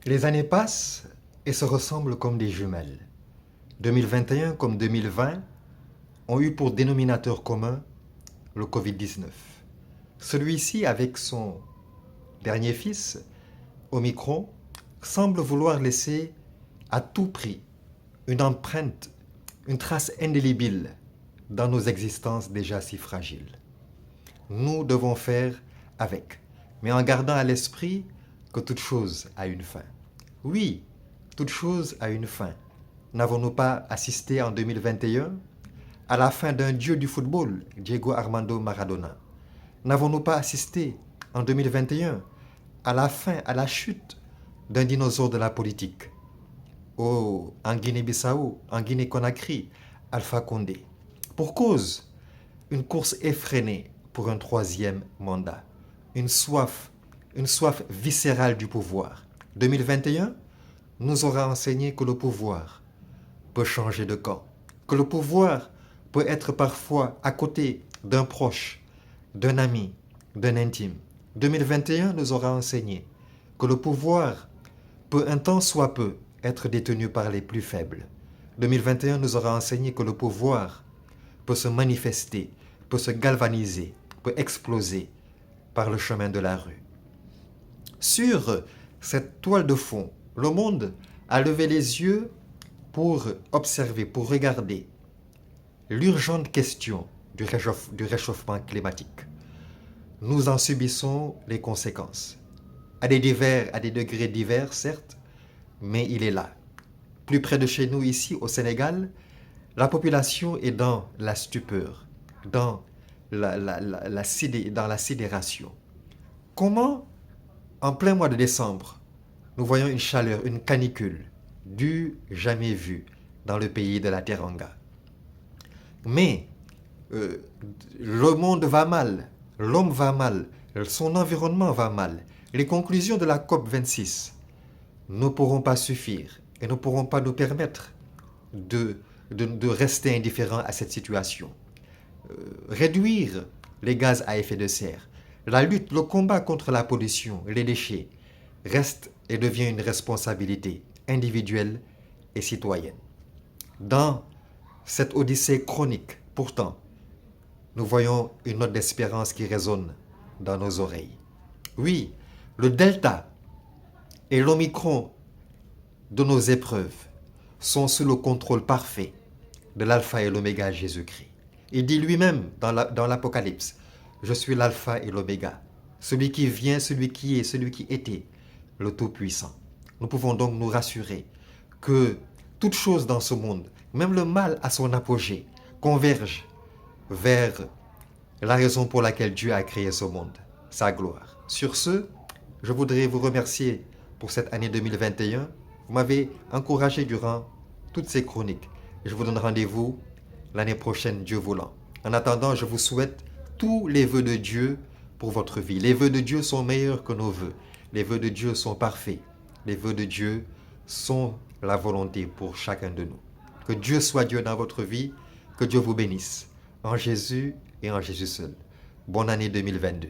Les années passent et se ressemblent comme des jumelles. 2021 comme 2020 ont eu pour dénominateur commun le Covid-19. Celui-ci, avec son dernier fils, Omicron, semble vouloir laisser à tout prix une empreinte, une trace indélébile dans nos existences déjà si fragiles. Nous devons faire avec, mais en gardant à l'esprit que toute chose a une fin. Oui, toute chose a une fin. N'avons-nous pas assisté en 2021 à la fin d'un dieu du football, Diego Armando Maradona? N'avons-nous pas assisté en 2021 à la fin, à la chute d'un dinosaure de la politique? Oh, en Guinée-Bissau, en Guinée-Conakry, Alpha Condé. Pour cause, une course effrénée pour un troisième mandat. Une soif viscérale du pouvoir. 2021 nous aura enseigné que le pouvoir peut changer de camp, que le pouvoir peut être parfois à côté d'un proche, d'un ami, d'un intime. 2021 nous aura enseigné que le pouvoir peut un temps soit peu être détenu par les plus faibles. 2021 nous aura enseigné que le pouvoir peut se manifester, peut se galvaniser, peut exploser par le chemin de la rue. Sur cette toile de fond, le monde a levé les yeux pour observer, pour regarder l'urgente question du réchauffement climatique. Nous en subissons les conséquences. À des degrés divers, certes, mais il est là. Plus près de chez nous, ici, au Sénégal, la population est dans la stupeur, dans la sidération. Comment, en plein mois de décembre, nous voyons une chaleur, une canicule, du jamais vu dans le pays de la Teranga? Mais le monde va mal, l'homme va mal, son environnement va mal. Les conclusions de la COP26 ne pourront pas suffire et ne pourront pas nous permettre de rester indifférents à cette situation. Réduire les gaz à effet de serre, la lutte, le combat contre la pollution et les déchets reste et devient une responsabilité individuelle et citoyenne. Dans cette odyssée chronique, pourtant, nous voyons une note d'espérance qui résonne dans nos oreilles. Oui, le delta et l'omicron de nos épreuves sont sous le contrôle parfait de l'alpha et l'oméga Jésus-Christ. Il dit lui-même dans l'Apocalypse, je suis l'alpha et l'oméga, celui qui vient, celui qui est, celui qui était, le Tout-Puissant. Nous pouvons donc nous rassurer que toute chose dans ce monde, même le mal à son apogée, converge vers la raison pour laquelle Dieu a créé ce monde, sa gloire. Sur ce, je voudrais vous remercier pour cette année 2021. Vous m'avez encouragé durant toutes ces chroniques. Je vous donne rendez-vous l'année prochaine, Dieu voulant. En attendant, je vous souhaite tous les vœux de Dieu pour votre vie. Les vœux de Dieu sont meilleurs que nos vœux. Les vœux de Dieu sont parfaits. Les vœux de Dieu sont la volonté pour chacun de nous. Que Dieu soit Dieu dans votre vie. Que Dieu vous bénisse. En Jésus et en Jésus seul. Bonne année 2022.